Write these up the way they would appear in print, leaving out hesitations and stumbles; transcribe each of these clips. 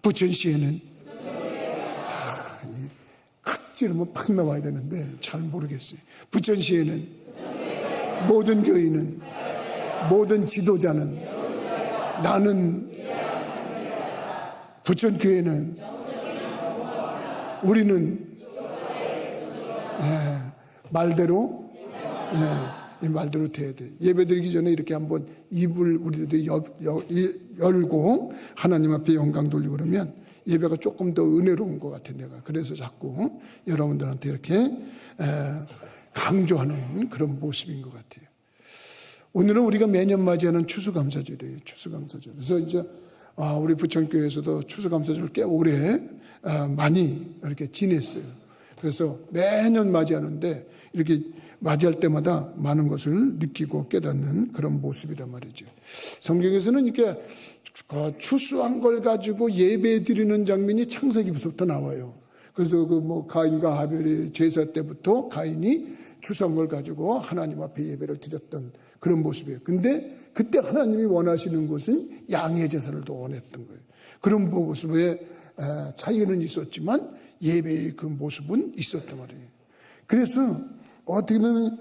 부천시에는 찌르면 팍 나와야 되는데 잘 모르겠어요. 부천시에는 모든 교인은 모든 지도자는 나는 부천교회는 우리는 말대로 이 말대로 돼야 돼. 예배드리기 전에 이렇게 한번 입을 우리들이 열고 하나님 앞에 영광 돌리고 그러면 예배가 조금 더 은혜로운 것 같아 내가. 그래서 자꾸 여러분들한테 이렇게 강조하는 그런 모습인 것 같아요. 오늘은 우리가 매년 맞이하는 추수감사절이에요. 추수감사절. 그래서 이제 우리 부천교회에서도 추수감사절을 꽤 오래 많이 이렇게 지냈어요. 그래서 매년 맞이하는데 이렇게 맞이할 때마다 많은 것을 느끼고 깨닫는 그런 모습이란 말이죠. 성경에서는 이렇게 추수한 걸 가지고 예배 드리는 장면이 창세기부터 나와요. 그래서 가인과 하벨의 제사 때부터 가인이 추수한 걸 가지고 하나님 앞에 예배를 드렸던 그런 모습이에요. 근데 그때 하나님이 원하시는 것은 양의 제사를 더 원했던 거예요. 그런 모습에 차이는 있었지만 예배의 그 모습은 있었단 말이에요. 그래서 어떻게 보면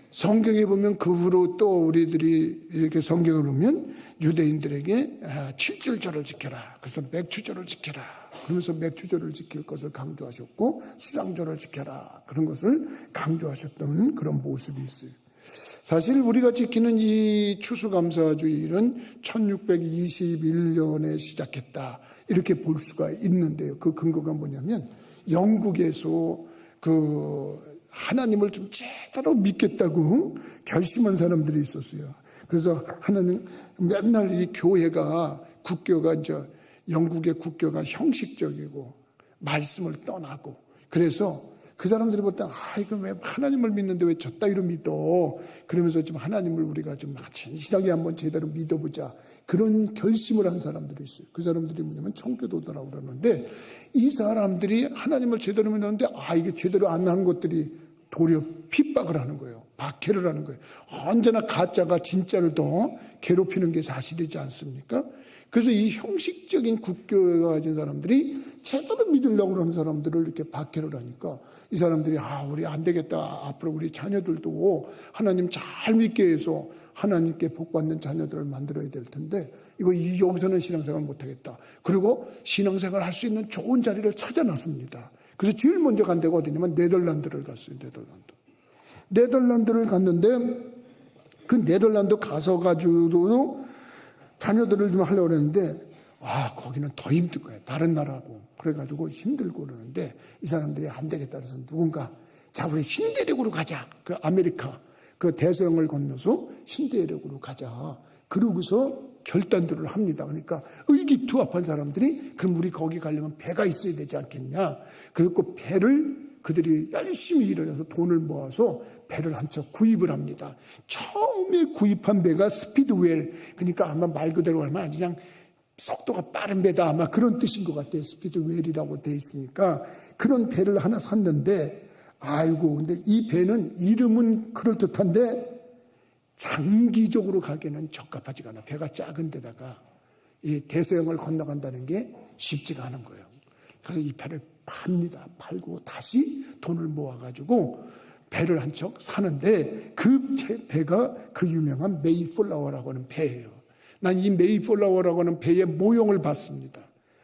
성경에 보면 그 후로 또 우리들이 이렇게 성경을 보면 유대인들에게 7절절을 지켜라. 그래서 맥추절을 지켜라. 그러면서 맥추절을 지킬 것을 강조하셨고 수장절을 지켜라. 그런 것을 강조하셨던 그런 모습이 있어요. 사실 우리가 지키는 이 추수감사주일은 1621년에 시작했다. 이렇게 볼 수가 있는데요. 그 근거가 뭐냐면 영국에서 하나님을 좀 제대로 믿겠다고 결심한 사람들이 있었어요. 그래서 하나님 맨날 이 교회가 국교가 이제 영국의 국교가 형식적이고 말씀을 떠나고 그래서 그 사람들이 볼 때 이거 왜 하나님을 믿는데 왜 저 따위로 믿어? 그러면서 좀 하나님을 우리가 좀 진실하게 한번 제대로 믿어보자. 그런 결심을 한 사람들이 있어요. 그 사람들이 뭐냐면 청교도더라고 그러는데 이 사람들이 하나님을 제대로 믿었는데 이게 제대로 안 한 것들이 도리어 핍박을 하는 거예요. 박해를 하는 거예요. 언제나 가짜가 진짜를 더 괴롭히는 게 사실이지 않습니까? 그래서 이 형식적인 국교에 가진 사람들이 제대로 믿으려고 하는 사람들을 이렇게 박해를 하니까 이 사람들이 우리 안 되겠다. 앞으로 우리 자녀들도 하나님 잘 믿게 해서 하나님께 복받는 자녀들을 만들어야 될 텐데 여기서는 신앙생활 못하겠다. 그리고 신앙생활 할 수 있는 좋은 자리를 찾아놨습니다. 그래서 제일 먼저 간 데가 어디냐면 네덜란드를 갔어요. 네덜란드를 갔는데 그 네덜란드 가서 가지고도 자녀들을 좀 하려고 그랬는데 거기는 더 힘든 거예요. 다른 나라고. 그래가지고 힘들고 그러는데 이 사람들이 안 되겠다 그래서 누군가 우리 신대륙으로 가자. 그 아메리카 그 대서양을 건너서 신대륙으로 가자. 그러고서 결단들을 합니다. 그러니까 의기투합한 사람들이 그럼 우리 거기 가려면 배가 있어야 되지 않겠냐. 그리고 배를 그들이 열심히 일을 해서 돈을 모아서 배를 한 척 구입을 합니다. 처음에 구입한 배가 스피드웰, 그러니까 아마 말 그대로 하면 그냥 속도가 빠른 배다 아마 그런 뜻인 것 같아요. 스피드웰이라고 돼 있으니까 그런 배를 하나 샀는데 근데 이 배는 이름은 그럴듯한데 장기적으로 가기에는 적합하지가 않아. 배가 작은 데다가 이 대서양을 건너간다는 게 쉽지가 않은 거예요. 그래서 이 배를 팝니다. 팔고 다시 돈을 모아가지고 배를 한 척 사는데 그 배가 그 유명한 메이플라워라고 하는 배예요. 난 이 메이플라워라고 하는 배의 모형을 봤습니다.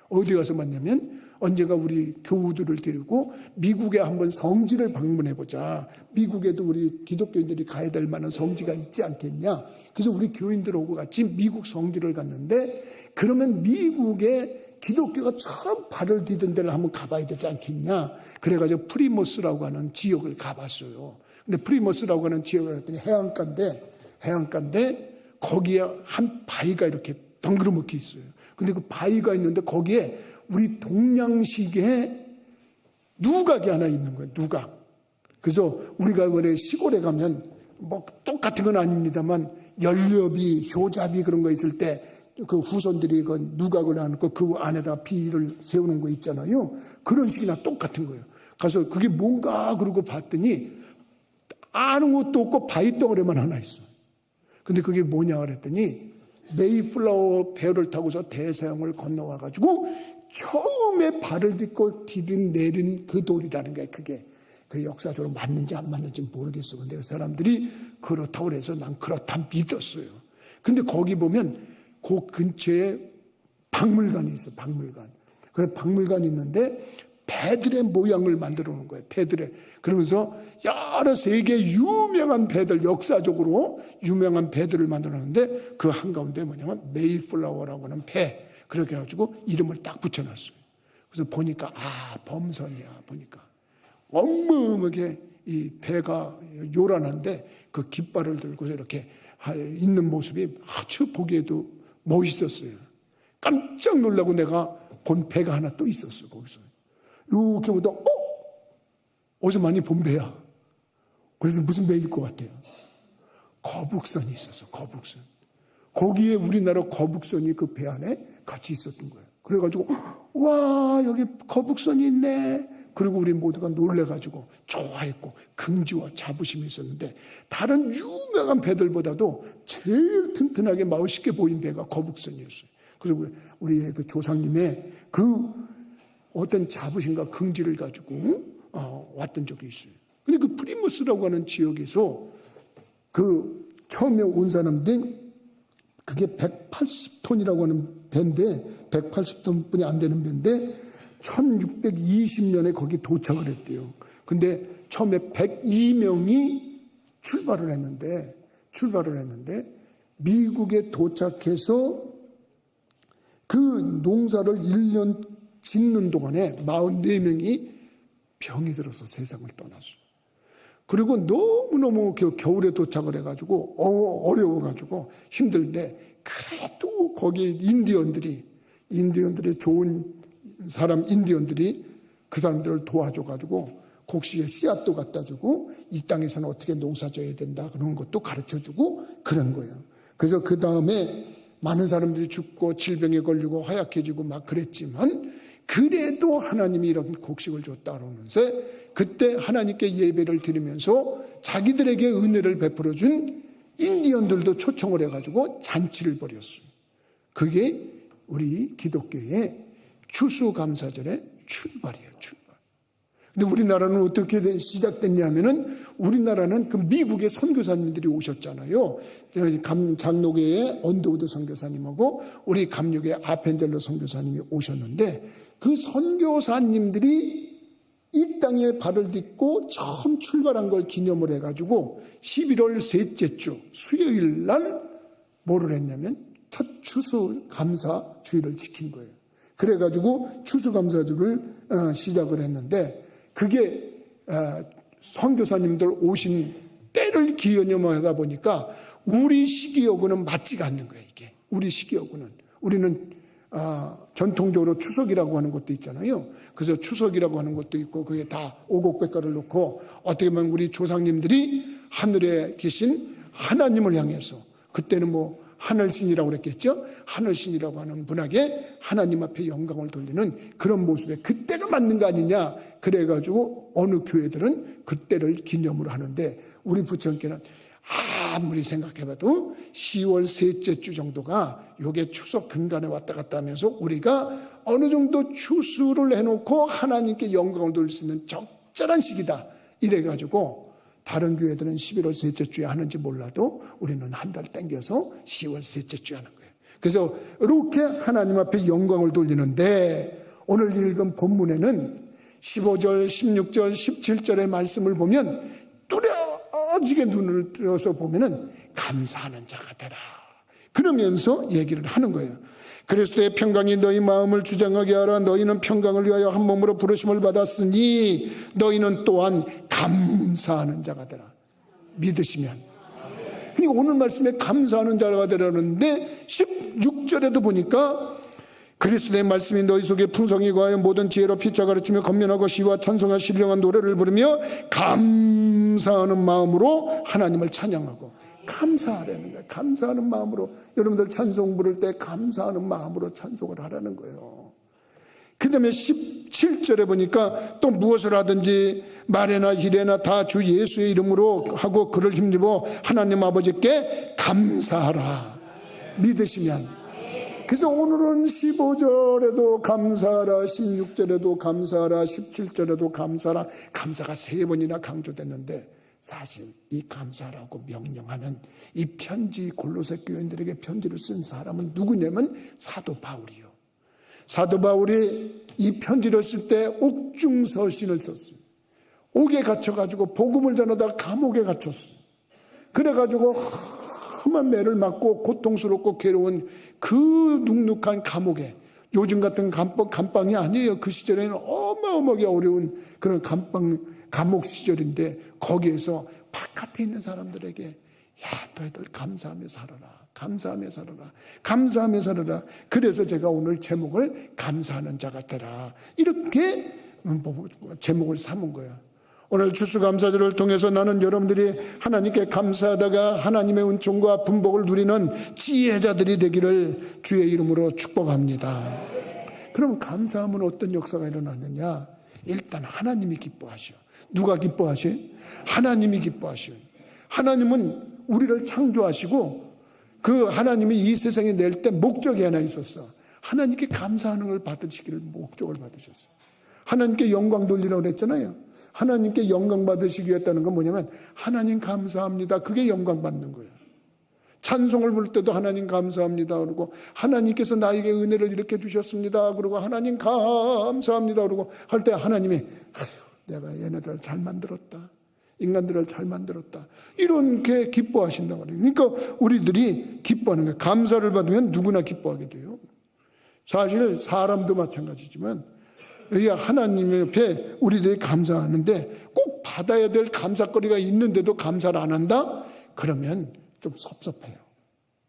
어디 가서 봤냐면 언제가 우리 교우들을 데리고 미국에 한번 성지를 방문해보자. 미국에도 우리 기독교인들이 가야 될 만한 성지가 있지 않겠냐. 그래서 우리 교인들하고 같이 미국 성지를 갔는데 그러면 미국에 기독교가 처음 발을 디딘 데를 한번 가봐야 되지 않겠냐. 그래가지고 프리머스라고 하는 지역을 가봤어요. 근데 프리머스라고 하는 지역을 갔더니 해안가인데 거기에 한 바위가 이렇게 덩그러먹게 있어요. 근데 그 바위가 있는데 거기에 우리 동양식의 누각이 하나 있는 거예요. 누각. 그래서 우리가 원래 시골에 가면 똑같은 건 아닙니다만 연료비, 효자비 그런 거 있을 때 그 후손들이 그 누각을 안고 그 안에다 비를 세우는 거 있잖아요. 그런 식이나 똑같은 거예요. 가서 그게 뭔가 그러고 봤더니 아는 것도 없고 바위 덩어리만 하나 있어. 근데 그게 뭐냐 그랬더니 메이플라워 배를 타고서 대서양을 건너와가지고 처음에 발을 딛고 디딘내린 그 돌이라는 게 그게 그 역사적으로 맞는지 안 맞는지 모르겠어. 근데 그 사람들이 그렇다고 해서 난 그렇다 믿었어요. 근데 거기 보면 그 근처에 박물관이 있어. 박물관. 그 박물관이 있는데 배들의 모양을 만들어 놓은 거예요. 배들의. 그러면서 여러 세계 유명한 배들, 역사적으로 유명한 배들을 만들어 놨는데 그 한가운데 뭐냐면 메이플라워라고 하는 배. 그렇게 해가지고 이름을 딱 붙여놨어요. 그래서 보니까 범선이야. 보니까 어마어마하게 이 배가 요란한데 그 깃발을 들고 이렇게 있는 모습이 아주 보기에도 멋있었어요. 깜짝 놀라고 내가 본 배가 하나 또 있었어. 거기서 이렇게 보다 어디서 많이 본 배야. 그래서 무슨 배일 것 같아요? 거북선이 있었어. 거북선. 거기에 우리나라 거북선이 그 배 안에 같이 있었던 거예요. 그래가지고 와 여기 거북선이 있네. 그리고 우리 모두가 놀래가지고 좋아했고 긍지와 자부심이 있었는데 다른 유명한 배들보다도 제일 튼튼하게 멋있게 보인 배가 거북선이었어요. 그래서 우리 그 조상님의 그 어떤 자부심과 긍지를 가지고 왔던 적이 있어요. 근데 그 프리무스라고 하는 지역에서 그 처음에 온 사람들 그게 180톤이라고 하는 배인데 180톤뿐이 안 되는 배인데 1620년에 거기 도착을 했대요. 근데 처음에 102명이 출발을 했는데 미국에 도착해서 그 농사를 1년 짓는 동안에 44명이 병이 들어서 세상을 떠났어요. 그리고 너무너무 겨울에 도착을 해가지고 어려워가지고 힘들데 그래도 거기 인디언들이 좋은 사람 인디언들이 그 사람들을 도와줘가지고 곡식에 씨앗도 갖다 주고 이 땅에서는 어떻게 농사 져야 된다 그런 것도 가르쳐주고 그런 거예요. 그래서 그 다음에 많은 사람들이 죽고 질병에 걸리고 허약해지고 막 그랬지만 그래도 하나님이 이런 곡식을 줬다 그러면서 그때 하나님께 예배를 드리면서 자기들에게 은혜를 베풀어준 인디언들도 초청을 해가지고 잔치를 벌였어요. 그게 우리 기독교의 추수감사절의 출발이에요. 출발. 근데 우리나라는 어떻게 시작됐냐면은 우리나라는 그 미국의 선교사님들이 오셨잖아요. 장로교의 언더우드 선교사님하고 우리 감육의 아펜젤러 선교사님이 오셨는데 그 선교사님들이 이 땅에 발을 딛고 처음 출발한 걸 기념을 해가지고 11월 셋째 주 수요일 날 뭐를 했냐면 첫 추수감사 주일을 지킨 거예요. 그래가지고 추수감사주를 시작을 했는데 그게 선교사님들 오신 때를 기념하다 보니까 우리 시기하고는 맞지가 않는 거예요. 이게 우리 시기하고는 우리는 전통적으로 추석이라고 하는 것도 있잖아요. 그래서 추석이라고 하는 것도 있고 그게 다 오곡백과를 놓고 어떻게 보면 우리 조상님들이 하늘에 계신 하나님을 향해서 그때는 뭐 하늘신이라고 그랬겠죠. 하늘신이라고 하는 분에게 하나님 앞에 영광을 돌리는 그런 모습에 그때가 맞는 거 아니냐. 그래가지고 어느 교회들은 그때를 기념을 하는데 우리 부천교회는 아무리 생각해봐도 10월 셋째 주 정도가 요게 추석 근간에 왔다 갔다 하면서 우리가 어느 정도 추수를 해놓고 하나님께 영광을 돌릴 수 있는 적절한 시기다. 이래가지고 다른 교회들은 11월 셋째 주에 하는지 몰라도 우리는 한 달 땡겨서 10월 셋째 주에 하는 거예요. 그래서 이렇게 하나님 앞에 영광을 돌리는데 오늘 읽은 본문에는 15절, 16절, 17절의 말씀을 보면 뚜렷하게 눈을 들어서 보면은 감사하는 자가 되라. 그러면서 얘기를 하는 거예요. 그리스도의 평강이 너희 마음을 주장하게 하라. 너희는 평강을 위하여 한 몸으로 부르심을 받았으니 너희는 또한 감사하는 자가 되라. 믿으시면. 그러니까 오늘 말씀에 감사하는 자가 되라는데 16절에도 보니까 그리스도의 말씀이 너희 속에 풍성히 거하여 모든 지혜로 피차 가르치며 권면하고 시와 찬송과 신령한 노래를 부르며 감사하는 마음으로 하나님을 찬양하고 감사하라는 거예요. 감사하는 마음으로 여러분들 찬송 부를 때 감사하는 마음으로 찬송을 하라는 거예요. 그 다음에 17절에 보니까 또 무엇을 하든지 말에나 일에나 다 주 예수의 이름으로 하고 그를 힘입어 하나님 아버지께 감사하라. 믿으시면 그래서 오늘은 15절에도 감사하라, 16절에도 감사하라, 17절에도 감사하라. 감사가 3번이나 강조됐는데 사실 이 감사라고 명령하는 이 편지, 골로새 교인들에게 편지를 쓴 사람은 누구냐면 사도 바울이요. 사도 바울이 이 편지를 쓸 때 옥중서신을 썼어요. 옥에 갇혀가지고 복음을 전하다가 감옥에 갇혔어요. 그래가지고 험한 매를 맞고 고통스럽고 괴로운 그 눅눅한 감옥에, 요즘 같은 감방이 아니에요. 그 시절에는 어마어마하게 어려운 그런 감옥 시절인데 거기에서 바깥에 있는 사람들에게 야, 너희들 감사하며 살아라. 감사하며 살아라. 감사하며 살아라. 그래서 제가 오늘 제목을 감사하는 자가 되라. 이렇게 제목을 삼은 거예요. 오늘 추수감사절을 통해서 나는 여러분들이 하나님께 감사하다가 하나님의 은총과 분복을 누리는 지혜자들이 되기를 주의 이름으로 축복합니다. 그럼 감사하면 어떤 역사가 일어나느냐? 일단 하나님이 기뻐하셔. 누가 기뻐하셔? 하나님이 기뻐하셔. 하나님은 우리를 창조하시고 그 하나님이 이 세상에 낼 때 목적이 하나 있었어. 하나님께 감사하는 걸 받으시기를 목적을 받으셨어요. 하나님께 영광 돌리라고 그랬잖아요. 하나님께 영광 받으시기 위했다는 건 뭐냐면 하나님 감사합니다. 그게 영광 받는 거예요. 찬송을 부를 때도 하나님 감사합니다 그러고 하나님께서 나에게 은혜를 이렇게 주셨습니다 그러고 하나님 감사합니다 그러고 할 때 하나님이 내가 얘네들을 잘 만들었다. 인간들을 잘 만들었다. 이렇게 기뻐하신단 말이에요. 그러니까 우리들이 기뻐하는 거예요. 감사를 받으면 누구나 기뻐하게 돼요. 사실 사람도 마찬가지지만 하나님 옆에 우리들이 감사하는데 꼭 받아야 될 감사거리가 있는데도 감사를 안 한다? 그러면 좀 섭섭해요.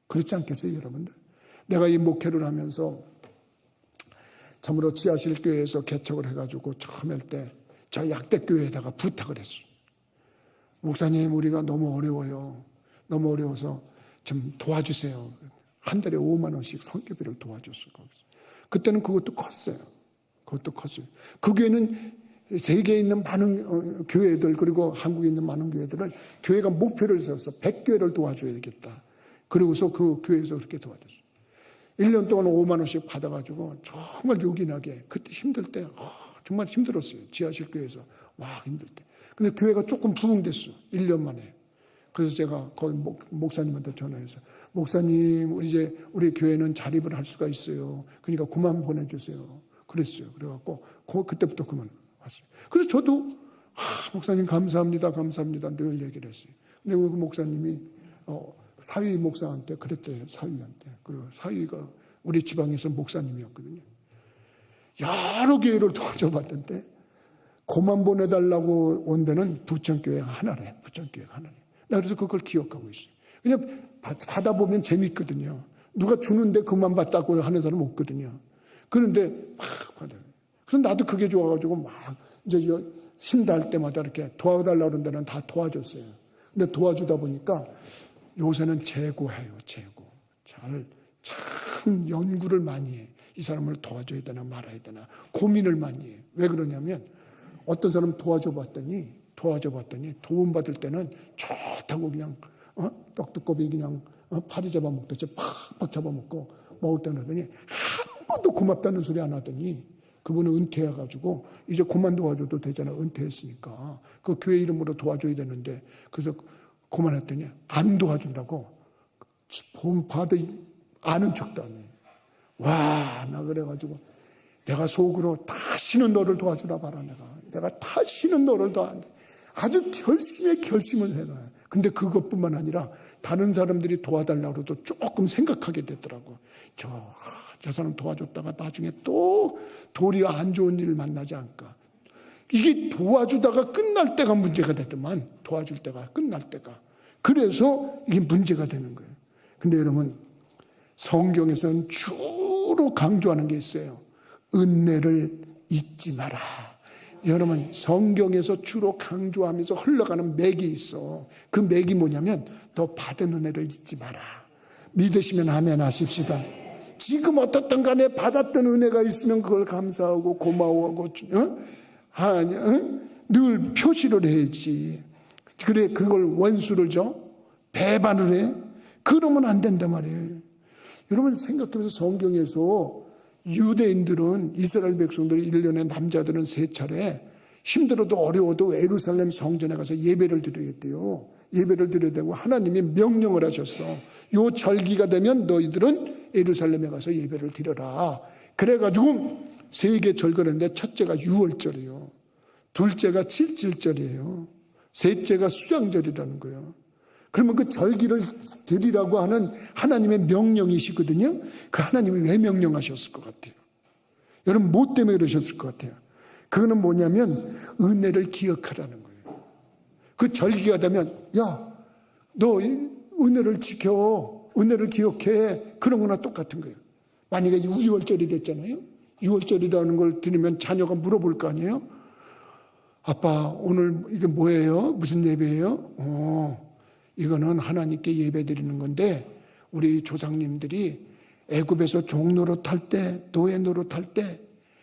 그렇지 않겠어요, 여러분들? 내가 이 목회를 하면서 참으로 지하실교회에서 개척을 해가지고 처음 할 때 저 약대교회에다가 부탁을 했어요. 목사님, 우리가 너무 어려워요. 너무 어려워서 좀 도와주세요. 한 달에 5만 원씩 선교비를 도와줬어요. 거기서. 그때는 그것도 컸어요. 그 교회는 세계에 있는 많은 교회들 그리고 한국에 있는 많은 교회들을 교회가 목표를 세워서 100교회를 도와줘야 되겠다. 그리고서 그 교회에서 그렇게 도와줬어요. 1년 동안 5만 원씩 받아가지고 정말 요긴하게 그때 힘들 때 정말 힘들었어요. 지하실 교회에서 와 힘들 때. 근데 교회가 조금 부흥됐어. 1년 만에. 그래서 제가 거기 목사님한테 전화해서 목사님 우리 교회는 자립을 할 수가 있어요. 그러니까 그만 보내주세요. 그랬어요. 그래갖고 그때부터 그만 왔어요. 그래서 저도 목사님 감사합니다. 늘 얘기를 했어요. 근데 그 목사님이 사위 목사한테 그랬대요. 사위한테. 그리고 사위가 우리 지방에서 목사님이었거든요. 여러 교회를 도와줘봤던데 그만 보내달라고 온 데는 부천교회 하나래. 나 그래서 그걸 기억하고 있어요. 그냥 받아보면 재밌거든요. 누가 주는데 그만 받다고 하는 사람 없거든요. 그런데 막 받아요. 그래서 나도 그게 좋아가지고 막 이제 힘들 때마다 이렇게 도와달라고 그런 데는 다 도와줬어요. 근데 도와주다 보니까 요새는 재고해요. 참 연구를 많이 해. 이 사람을 도와줘야 되나 말아야 되나 고민을 많이 해. 왜 그러냐면 어떤 사람 도와줘 봤더니 도움받을 때는 좋다고 그냥 떡두꺼비 그냥 파리 잡아먹듯이 팍팍 잡아먹고 먹을 때는 하더니 한 번도 고맙다는 소리 안 하더니 그분은 은퇴해가지고 이제 그만 도와줘도 되잖아. 은퇴했으니까 그 교회 이름으로 도와줘야 되는데 그래서 그만했더니 안 도와준다고 봐도 아는 척도 안 해. 와, 나 그래가지고 내가 속으로 다시는 너를 도와주라 봐라. 내가 다시는 너를 도와준다. 아주 결심을 해놔요. 근데 그것뿐만 아니라 다른 사람들이 도와달라고 해도 조금 생각하게 되더라고. 저 사람 도와줬다가 나중에 또 도리어 안 좋은 일을 만나지 않을까. 이게 도와주다가 끝날 때가 문제가 되더만. 도와줄 때가 끝날 때가. 그래서 이게 문제가 되는 거예요. 근데 여러분 성경에서는 주로 강조하는 게 있어요. 은혜를 잊지 마라. 여러분 성경에서 주로 강조하면서 흘러가는 맥이 있어. 그 맥이 뭐냐면 너 받은 은혜를 잊지 마라. 믿으시면 아멘 하십시다. 지금 어떻든 간에 받았던 은혜가 있으면 그걸 감사하고 고마워하고 늘 표시를 해야지. 그래 그걸 원수를 줘? 배반을 해? 그러면 안 된단 말이에요. 여러분 생각해보세요. 성경에서 유대인들은, 이스라엘 백성들이 1년에 남자들은 3차례 힘들어도 어려워도 예루살렘 성전에 가서 예배를 드려야 돼요. 예배를 드려야 되고 하나님이 명령을 하셨어. 요 절기가 되면 너희들은 예루살렘에 가서 예배를 드려라. 그래가지고 3개 절기를 했는데 첫째가 유월절이에요. 둘째가 칠칠절이에요. 셋째가 수장절이라는 거예요. 그러면 그 절기를 드리라고 하는 하나님의 명령이시거든요. 그 하나님이 왜 명령하셨을 것 같아요? 여러분 뭐 때문에 그러셨을 것 같아요? 그거는 뭐냐면 은혜를 기억하라는 거예요. 그 절기가 되면 야, 너 은혜를 지켜, 은혜를 기억해, 그런 거나 똑같은 거예요. 만약에 6월절이 됐잖아요. 6월절이라는 걸 들으면 자녀가 물어볼 거 아니에요. 아빠 오늘 이게 뭐예요? 무슨 예배예요? 이거는 하나님께 예배 드리는 건데 우리 조상님들이 애굽에서 종노릇할 때, 노예 노릇할 때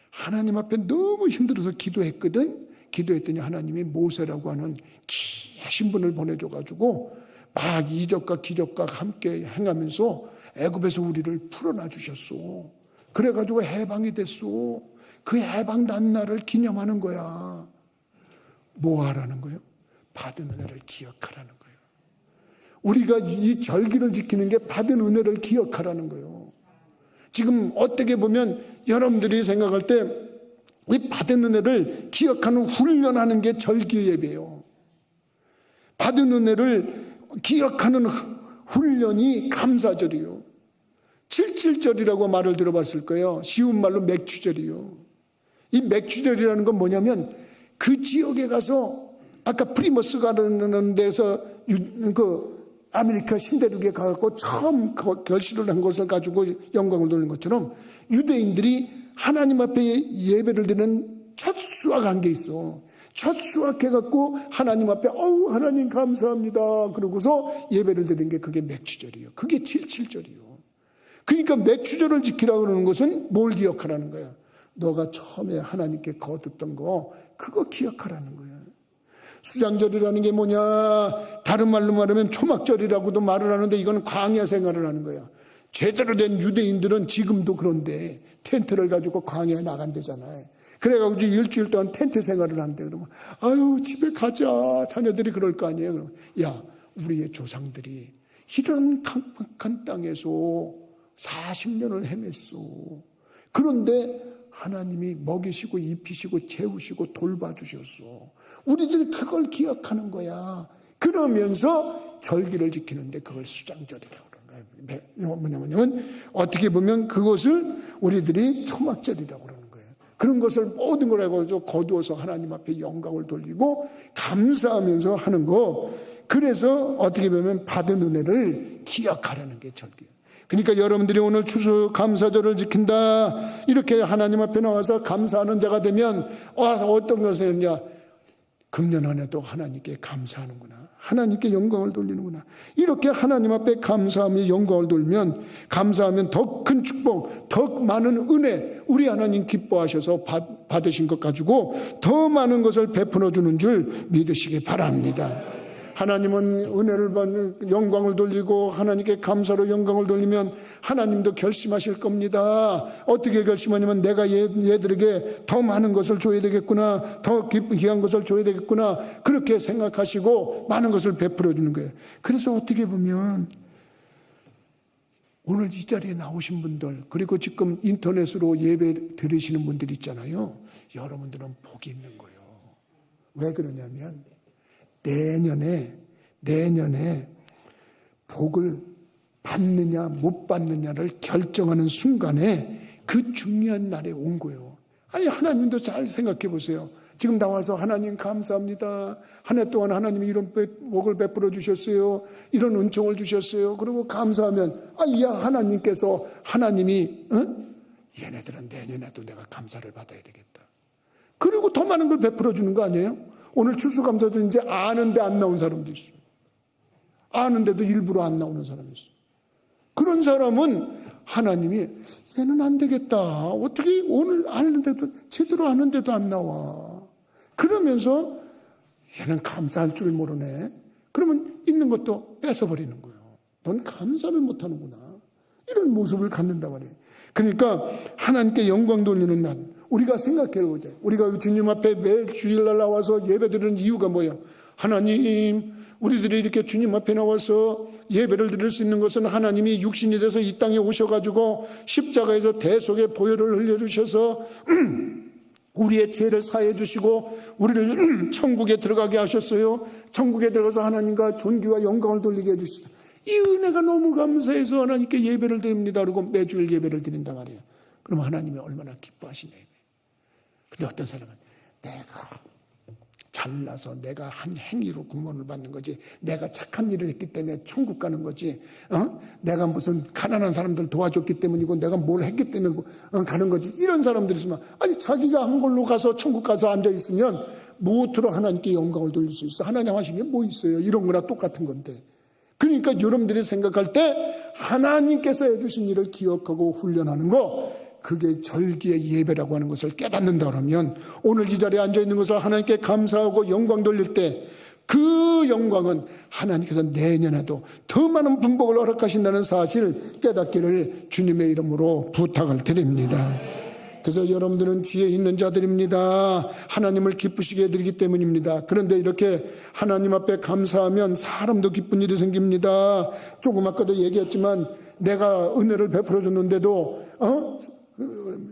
하나님 앞에 너무 힘들어서 기도했거든. 기도했더니 하나님이 모세라고 하는 귀하신 분을 보내줘가지고 막 이적과 기적과 함께 행하면서 애굽에서 우리를 풀어놔 주셨어. 그래가지고 해방이 됐어. 그 해방 난 날을 기념하는 거야. 뭐 하라는 거예요? 받은 은혜를 기억하라는 거예요. 우리가 이 절기를 지키는 게 받은 은혜를 기억하라는 거예요. 지금 어떻게 보면 여러분들이 생각할 때 이 받은 은혜를 기억하는 훈련하는 게 절기 예배예요. 받은 은혜를 기억하는 훈련이 감사절이요. 칠칠절이라고 말을 들어봤을 거예요. 쉬운 말로 맥주절이요. 이 맥주절이라는 건 뭐냐면 그 지역에 가서 아까 프리머스 가는 데서 그 아메리카 신대륙에 가서 처음 결실을 한 것을 가지고 영광을 돌리는 것처럼 유대인들이 하나님 앞에 예배를 드리는 첫 수확한 게 있어. 첫 수확해갖고 하나님 앞에 하나님 감사합니다 그러고서 예배를 드리는 게 그게 맥주절이에요. 그게 칠칠절이에요. 그러니까 맥주절을 지키라고 그러는 것은 뭘 기억하라는 거야? 너가 처음에 하나님께 거뒀던 거 그거 기억하라는 거야. 수장절이라는 게 뭐냐? 다른 말로 말하면 초막절이라고도 말을 하는데 이건 광야 생활을 하는 거야. 제대로 된 유대인들은 지금도 그런데 텐트를 가지고 광야에 나간대잖아요. 그래가지고 일주일 동안 텐트 생활을 한대. 그러면 아유 집에 가자. 자녀들이 그럴 거 아니에요. 그러면 야 우리의 조상들이 이런 강박한 땅에서 40년을 헤맸어. 그런데 하나님이 먹이시고 입히시고 재우시고 돌봐주셨어. 우리들이 그걸 기억하는 거야. 그러면서 절기를 지키는데 그걸 수장절이라고 그러는 거예요. 뭐냐면 어떻게 보면 그것을 우리들이 초막절이라고 그러는 거예요. 그런 것을 모든 걸 해가지고 거두어서 하나님 앞에 영광을 돌리고 감사하면서 하는 거. 그래서 어떻게 보면 받은 은혜를 기억하라는 게 절기예요. 그러니까 여러분들이 오늘 추수감사절을 지킨다 이렇게 하나님 앞에 나와서 감사하는 자가 되면 어떤 것을 했냐? 금년 한 해도 하나님께 감사하는구나. 하나님께 영광을 돌리는구나. 이렇게 하나님 앞에 감사하며 영광을 돌면 감사하면 더 큰 축복, 더 많은 은혜 우리 하나님 기뻐하셔서 받으신 것 가지고 더 많은 것을 베풀어 주는 줄 믿으시기 바랍니다. 하나님은 은혜를 받는 영광을 돌리고 하나님께 감사로 영광을 돌리면 하나님도 결심하실 겁니다. 어떻게 결심하냐면 내가 얘들에게 더 많은 것을 줘야 되겠구나, 더 귀한 것을 줘야 되겠구나, 그렇게 생각하시고 많은 것을 베풀어 주는 거예요. 그래서 어떻게 보면 오늘 이 자리에 나오신 분들, 그리고 지금 인터넷으로 예배 드리시는 분들 있잖아요. 여러분들은 복이 있는 거예요. 왜 그러냐면 내년에 복을 받느냐 못 받느냐를 결정하는 순간에 그 중요한 날에 온 거예요. 아니 하나님도 잘 생각해 보세요. 지금 나와서 하나님 감사합니다. 한 해 동안 하나님이 이런 복을 베풀어 주셨어요. 이런 은총을 주셨어요. 그리고 감사하면 야 하나님께서 하나님이 얘네들은 내년에도 내가 감사를 받아야 되겠다. 그리고 더 많은 걸 베풀어 주는 거 아니에요? 오늘 추수감사절 이제 아는데 안 나온 사람도 있어요. 아는데도 일부러 안 나오는 사람이 있어요. 그런 사람은 하나님이 얘는 안 되겠다. 어떻게 오늘 아는데도 제대로 아는데도 안 나와. 그러면서 얘는 감사할 줄 모르네. 그러면 있는 것도 뺏어버리는 거예요. 넌 감사를 못하는구나. 이런 모습을 갖는단 말이에요. 그러니까 하나님께 영광 돌리는 날, 우리가 생각해보자. 우리가 주님 앞에 매 주일날 나와서 예배드리는 이유가 뭐예요? 하나님, 우리들이 이렇게 주님 앞에 나와서 예배를 드릴 수 있는 것은 하나님이 육신이 돼서 이 땅에 오셔가지고 십자가에서 대속의 보혈을 흘려주셔서 우리의 죄를 사해 주시고 우리를 천국에 들어가게 하셨어요. 천국에 들어가서 하나님과 존귀와 영광을 돌리게 해주시다. 이 은혜가 너무 감사해서 하나님께 예배를 드립니다. 그리고 매주일 예배를 드린단 말이에요. 그럼 하나님이 얼마나 기뻐하시냐. 근데 어떤 사람은 내가 잘나서 내가 한 행위로 구원을 받는 거지, 내가 착한 일을 했기 때문에 천국 가는 거지, 내가 무슨 가난한 사람들 도와줬기 때문이고 내가 뭘 했기 때문에 가는 거지, 이런 사람들이 있으면, 아니 자기가 한 걸로 가서 천국 가서 앉아있으면 무엇으로 하나님께 영광을 돌릴 수 있어? 하나님 하신 게 뭐 있어요? 이런 거나 똑같은 건데. 그러니까 여러분들이 생각할 때 하나님께서 해주신 일을 기억하고 훈련하는 거, 그게 절기의 예배라고 하는 것을 깨닫는다 그러면 오늘 이 자리에 앉아있는 것을 하나님께 감사하고 영광 돌릴 때 그 영광은 하나님께서 내년에도 더 많은 분복을 허락하신다는 사실 깨닫기를 주님의 이름으로 부탁을 드립니다. 그래서 여러분들은 지혜 있는 자들입니다. 하나님을 기쁘시게 해드리기 때문입니다. 그런데 이렇게 하나님 앞에 감사하면 사람도 기쁜 일이 생깁니다. 조금 아까도 얘기했지만 내가 은혜를 베풀어 줬는데도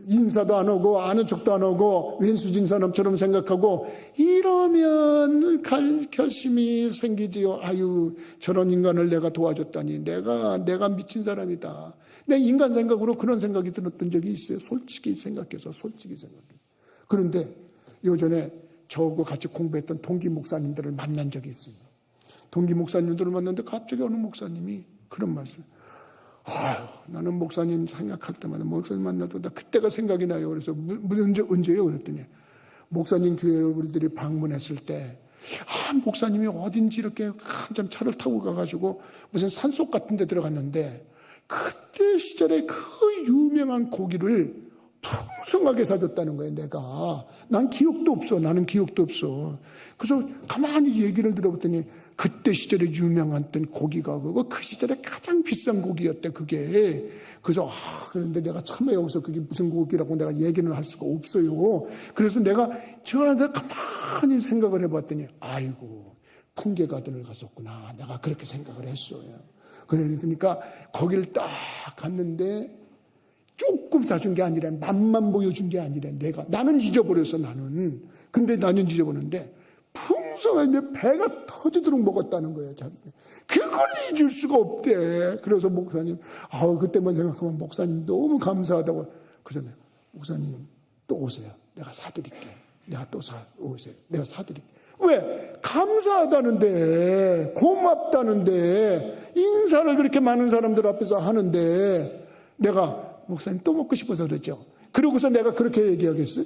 인사도 안 오고 아는 척도 안 오고 왼수진사람처럼 생각하고 이러면 갈 결심이 생기지요. 아유, 저런 인간을 내가 도와줬다니 내가 미친 사람이다. 내 인간 생각으로 그런 생각이 들었던 적이 있어요. 솔직히 생각해서. 그런데 요전에 저하고 같이 공부했던 동기 목사님들을 만난 적이 있어요. 동기 목사님들을 만났는데 갑자기 어느 목사님이 그런 말씀, 나는 목사님 생각할 때마다 목사님 만나도 나 그때가 생각이 나요. 그래서 언제요? 그랬더니 목사님 교회를 우리들이 방문했을 때 목사님이 어딘지 이렇게 한참 차를 타고 가가지고 무슨 산속 같은 데 들어갔는데 그때 시절에 그 유명한 고기를 풍성하게 사줬다는 거예요. 나는 기억도 없어. 그래서 가만히 얘기를 들어봤더니 그때 시절에 유명했던 고기가 그 시절에 가장 비싼 고기였대, 그게. 그래서 그런데 내가 참에 여기서 그게 무슨 고기라고 내가 얘기는 할 수가 없어요. 그래서 내가 가만히 생각을 해봤더니 아이고, 풍계가든을 갔었구나. 내가 그렇게 생각을 했어요. 그러니까 거기를 딱 갔는데 조금 사준 게 아니라 맛만 보여준 게 아니라 나는 잊어버렸어. 근데 나는 잊어버렸는데 풍성하게 배가 터지도록 먹었다는 거예요. 자기는 그걸 잊을 수가 없대. 그래서 목사님 그때만 생각하면 목사님 너무 감사하다고. 그래서 목사님 또 오세요. 내가 사드릴게. 오세요. 내가 사드릴게. 왜? 감사하다는데, 고맙다는데, 인사를 그렇게 많은 사람들 앞에서 하는데 내가 목사님 또 먹고 싶어서 그랬죠. 그러고서 내가 그렇게 얘기하겠어요?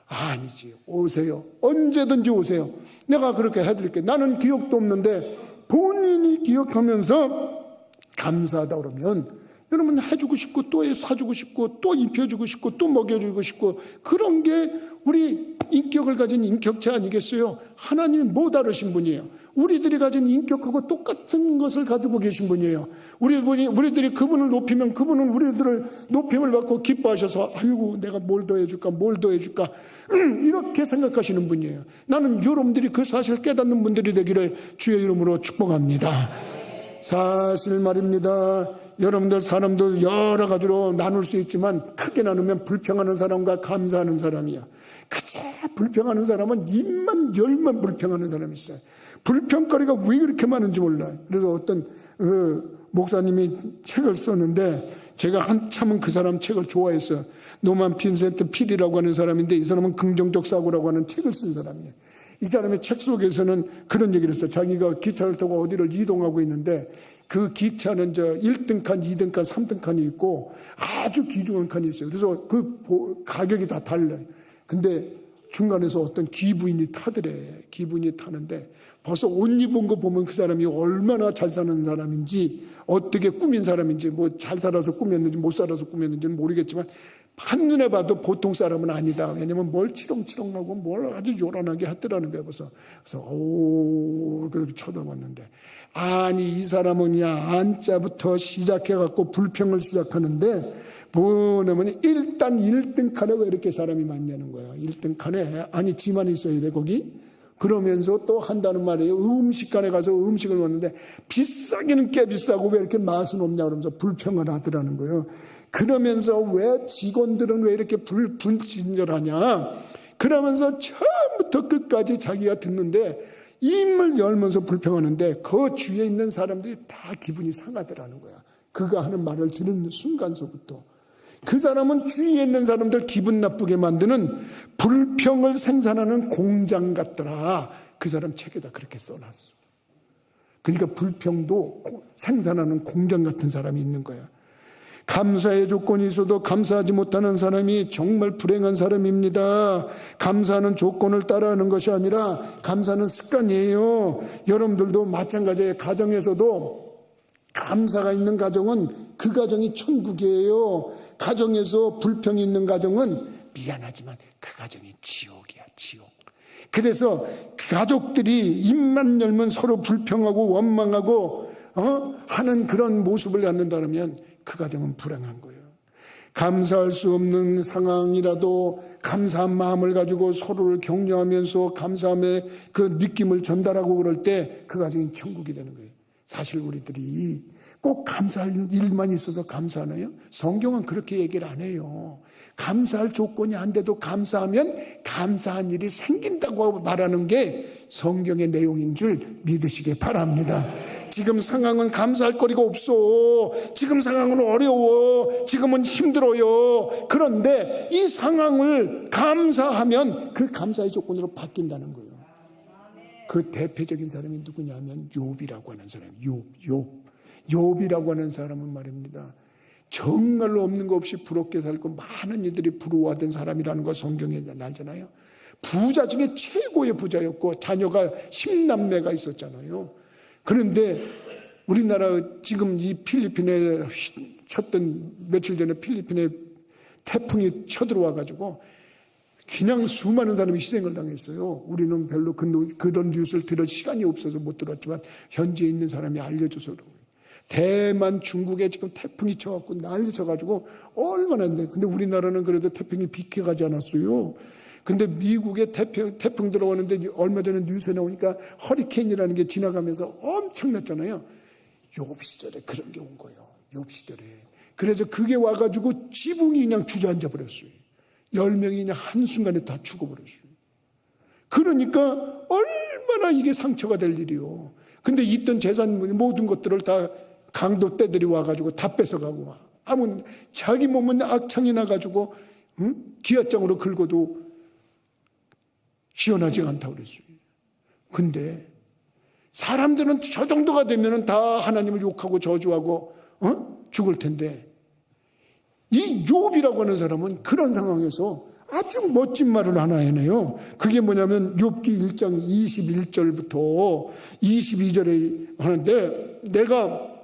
아니지. 오세요. 언제든지 오세요. 내가 그렇게 해드릴게. 나는 기억도 없는데 본인이 기억하면서 감사하다 그러면 여러분 해주고 싶고 또 사주고 싶고 또 입혀주고 싶고 또 먹여주고 싶고, 그런 게 우리 인격을 가진 인격체 아니겠어요? 하나님이 뭐 다르신 분이에요. 우리들이 가진 인격하고 똑같은 것을 가지고 계신 분이에요. 우리들이 그분을 높이면 그분은 우리들을 높임을 받고 기뻐하셔서 아이고 내가 뭘 더 해줄까 이렇게 생각하시는 분이에요. 나는 여러분들이 그 사실을 깨닫는 분들이 되기를 주의 이름으로 축복합니다. 사실 말입니다. 여러분들 사람도 여러 가지로 나눌 수 있지만 크게 나누면 불평하는 사람과 감사하는 사람이야. 그저 불평하는 사람은 입만 열만 불평하는 사람이 있어요. 불평거리가 왜 그렇게 많은지 몰라요. 그래서 어떤 목사님이 책을 썼는데 제가 한참은 그 사람 책을 좋아했어요. 노만 빈센트 필이라고 하는 사람인데 이 사람은 긍정적 사고라고 하는 책을 쓴 사람이에요. 이 사람의 책 속에서는 그런 얘기를 했어요. 자기가 기차를 타고 어디를 이동하고 있는데 그 기차는 1등 칸, 2등 칸, 3등 칸이 있고 아주 귀중한 칸이 있어요. 그래서 그 가격이 다 달라요. 근데 중간에서 어떤 기부인이 타는데 벌써 옷 입은 거 보면 그 사람이 얼마나 잘 사는 사람인지, 어떻게 꾸민 사람인지, 뭐 잘 살아서 꾸몄는지 못 살아서 꾸몄는지는 모르겠지만 한눈에 봐도 보통 사람은 아니다. 왜냐면 뭘 치렁치렁하고 뭘 아주 요란하게 하더라는 거예요. 그래서 그렇게 쳐다봤는데, 아니 이 사람은야 안자부터 시작해갖고 불평을 시작하는데, 뭐냐면 일단 1등 칸에 왜 이렇게 사람이 많냐는 거야. 1등 칸에 아니 지만 있어야 돼 거기. 그러면서 또 한다는 말이에요. 음식관에 가서 음식을 먹는데 비싸기는 꽤 비싸고 왜 이렇게 맛은 없냐 그러면서 불평을 하더라는 거예요. 그러면서 왜 직원들은 왜 이렇게 불친절하냐, 그러면서 처음부터 끝까지 자기가 듣는데 입을 열면서 불평하는데 그 주위에 있는 사람들이 다 기분이 상하더라는 거야. 그가 하는 말을 들은 순간서부터. 그 사람은 주위에 있는 사람들 기분 나쁘게 만드는 불평을 생산하는 공장 같더라. 그 사람 책에다 그렇게 써놨어. 그러니까 불평도 생산하는 공장 같은 사람이 있는 거야. 감사의 조건이 있어도 감사하지 못하는 사람이 정말 불행한 사람입니다. 감사하는 조건을 따라하는 것이 아니라 감사는 습관이에요. 여러분들도 마찬가지예요. 가정에서도 감사가 있는 가정은 그 가정이 천국이에요. 가정에서 불평이 있는 가정은 미안하지만 그 가정이 지옥이야, 지옥. 그래서 가족들이 입만 열면 서로 불평하고 원망하고 하는 그런 모습을 갖는다면 그 가정은 불행한 거예요. 감사할 수 없는 상황이라도 감사한 마음을 가지고 서로를 격려하면서 감사함의 그 느낌을 전달하고 그럴 때 그 가정이 천국이 되는 거예요. 사실 우리들이 꼭 감사할 일만 있어서 감사하나요? 성경은 그렇게 얘기를 안 해요. 감사할 조건이 안 돼도 감사하면 감사한 일이 생긴다고 말하는 게 성경의 내용인 줄 믿으시기 바랍니다. 지금 상황은 감사할 거리가 없어. 지금 상황은 어려워. 지금은 힘들어요. 그런데 이 상황을 감사하면 그 감사의 조건으로 바뀐다는 거예요. 그 대표적인 사람이 누구냐면 욥이라고 하는 사람. 욥이라고 하는 사람은 말입니다. 정말로 없는 거 없이 부럽게 살고 많은 이들이 부러워하던 사람이라는 거 성경에 나잖아요. 부자 중에 최고의 부자였고 자녀가 10남매가 있었잖아요. 그런데 우리나라 지금 이 필리핀에 쳤던 며칠 전에 필리핀에 태풍이 쳐들어와 가지고 그냥 수많은 사람이 희생을 당했어요. 우리는 별로 그런 뉴스를 들을 시간이 없어서 못 들었지만 현지에 있는 사람이 알려줘서 그런 거예요. 대만, 중국에 지금 태풍이 쳐갖고 난리 쳐가지고 얼마나 했는데, 근데 우리나라는 그래도 태풍이 비켜가지 않았어요. 근데 미국에 태풍 들어오는데 얼마 전에 뉴스에 나오니까 허리케인이라는 게 지나가면서 엄청났잖아요. 욥 시절에 그런 게 온 거예요. 욥 시절에. 그래서 그게 와가지고 지붕이 그냥 주저앉아 버렸어요. 10명이 그냥 한순간에 다 죽어버렸어요. 그러니까 얼마나 이게 상처가 될 일이요. 근데 있던 재산 모든 것들을 다 강도 떼들이 와가지고 다 뺏어가고, 아무 자기 몸은 악창이 나가지고 기아장으로 긁어도 시원하지가 않다고 그랬어요. 근데 사람들은 저 정도가 되면은 다 하나님을 욕하고 저주하고 죽을 텐데, 이 욥이라고 하는 사람은 그런 상황에서 아주 멋진 말을 하나 해내요. 그게 뭐냐면 욥기 1장 21절부터 22절에 하는데, 내가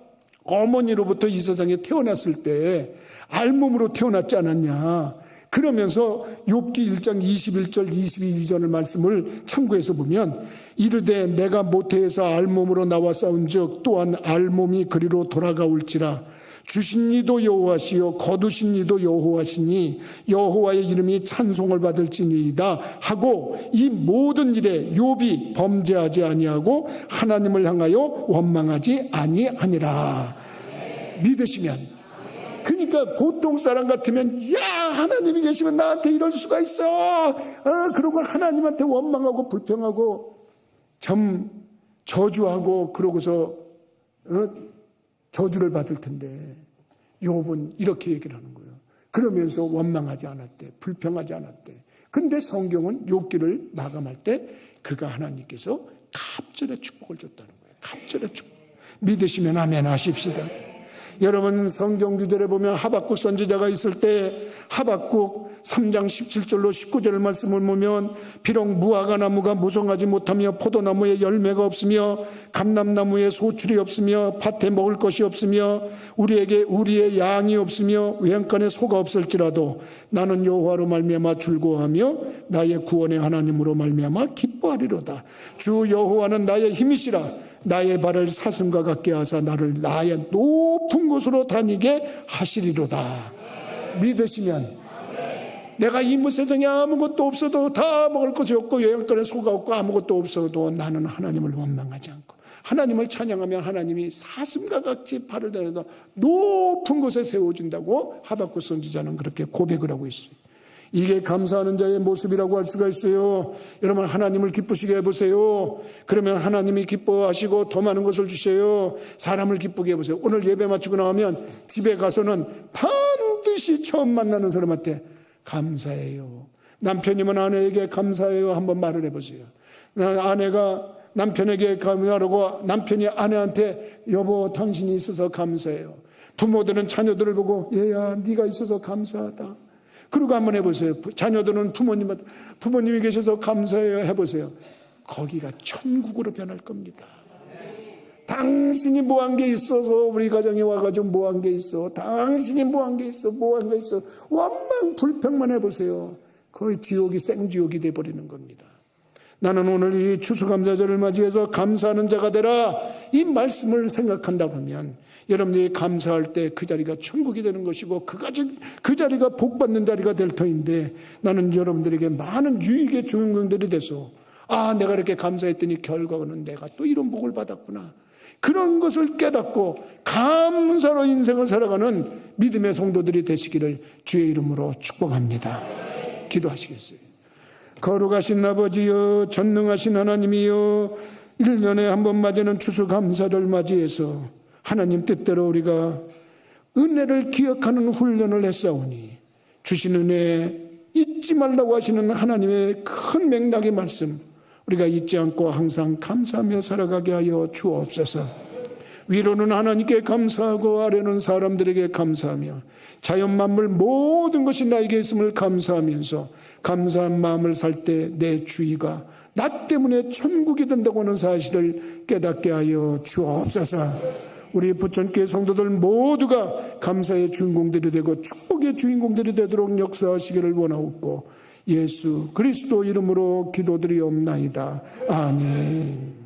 어머니로부터 이 세상에 태어났을 때 알몸으로 태어났지 않았냐. 그러면서 욥기 1장 21절 22절의 말씀을 참고해서 보면, 이르되 내가 모태에서 알몸으로 나와 싸운즉 또한 알몸이 그리로 돌아가올지라. 주신 이도 여호와시요 거두신 이도 여호와시니 여호와의 이름이 찬송을 받을지니이다 하고, 이 모든 일에 욥이 범죄하지 아니하고 하나님을 향하여 원망하지 아니하니라. 믿으시면. 그러니까 보통 사람 같으면 야 하나님이 계시면 나한테 이럴 수가 있어, 그러고 하나님한테 원망하고 불평하고 참 저주하고 그러고서 저주를 받을 텐데, 욥은 이렇게 얘기를 하는 거예요. 그러면서 원망하지 않았대, 불평하지 않았대. 근데 성경은 욥기를 마감할 때 그가 하나님께서 갑절의 축복을 줬다는 거예요. 갑절의 축복. 믿으시면 아멘 하십시다. 여러분 성경 구절에 보면 하박국 선지자가 있을 때 하박국 3장 17절로 19절 말씀을 보면 비록 무화과 나무가 무성하지 못하며 포도나무에 열매가 없으며 감람나무에 소출이 없으며 밭에 먹을 것이 없으며 우리에게 우리의 양이 없으며 외양간에 소가 없을지라도 나는 여호와로 말미암아 즐거워하며 나의 구원의 하나님으로 말미암아 기뻐하리로다. 주 여호와는 나의 힘이시라. 나의 발을 사슴과 같게 하사 나를 나의 높은 곳으로 다니게 하시리로다. 믿으시면 내가 이 세상에 아무것도 없어도 다 먹을 것이 없고 요양간에 소가 없고 아무것도 없어도 나는 하나님을 원망하지 않고 하나님을 찬양하면 하나님이 사슴과 같이 발을 내려다 높은 곳에 세워준다고 하박국 선지자는 그렇게 고백을 하고 있어요. 이게 감사하는 자의 모습이라고 할 수가 있어요. 여러분, 하나님을 기쁘시게 해보세요. 그러면 하나님이 기뻐하시고 더 많은 것을 주세요. 사람을 기쁘게 해보세요. 오늘 예배 마치고 나오면 집에 가서는 반드시 처음 만나는 사람한테 감사해요. 남편이면 아내에게 감사해요 한번 말을 해보세요. 아내가 남편에게 감사하고 남편이 아내한테 여보 당신이 있어서 감사해요. 부모들은 자녀들을 보고 얘야 네가 있어서 감사하다. 그리고 한번 해보세요. 자녀들은 부모님이 계셔서 감사해요 해보세요. 거기가 천국으로 변할 겁니다. 당신이 뭐한 게 있어서 우리 가정에 와가지고 뭐한 게 있어. 당신이 뭐한 게 있어. 뭐한 게 있어. 원망 불평만 해보세요. 거의 지옥이 생지옥이 돼버리는 겁니다. 나는 오늘 이 추수감사절을 맞이해서 감사하는 자가 되라 이 말씀을 생각한다 보면 여러분들이 감사할 때 그 자리가 천국이 되는 것이고 그 자리가 복받는 자리가 될 터인데 나는 여러분들에게 많은 유익의 주인공들이 돼서 내가 이렇게 감사했더니 결과는 내가 또 이런 복을 받았구나. 그런 것을 깨닫고 감사로 인생을 살아가는 믿음의 성도들이 되시기를 주의 이름으로 축복합니다. 기도하시겠어요? 거룩하신 아버지여 전능하신 하나님이여 1년에 한 번 맞이는 추수감사를 맞이해서 하나님 뜻대로 우리가 은혜를 기억하는 훈련을 했사오니 주신 은혜 잊지 말라고 하시는 하나님의 큰 맥락의 말씀 우리가 잊지 않고 항상 감사하며 살아가게 하여 주옵소서. 위로는 하나님께 감사하고 아래는 사람들에게 감사하며 자연 만물 모든 것이 나에게 있음을 감사하면서 감사한 마음을 살 때 내 주의가 나 때문에 천국이 된다고 하는 사실을 깨닫게 하여 주옵소서. 우리 부천교회 성도들 모두가 감사의 주인공들이 되고 축복의 주인공들이 되도록 역사하시기를 원하옵고 예수 그리스도 이름으로 기도드리옵나이다. 아멘.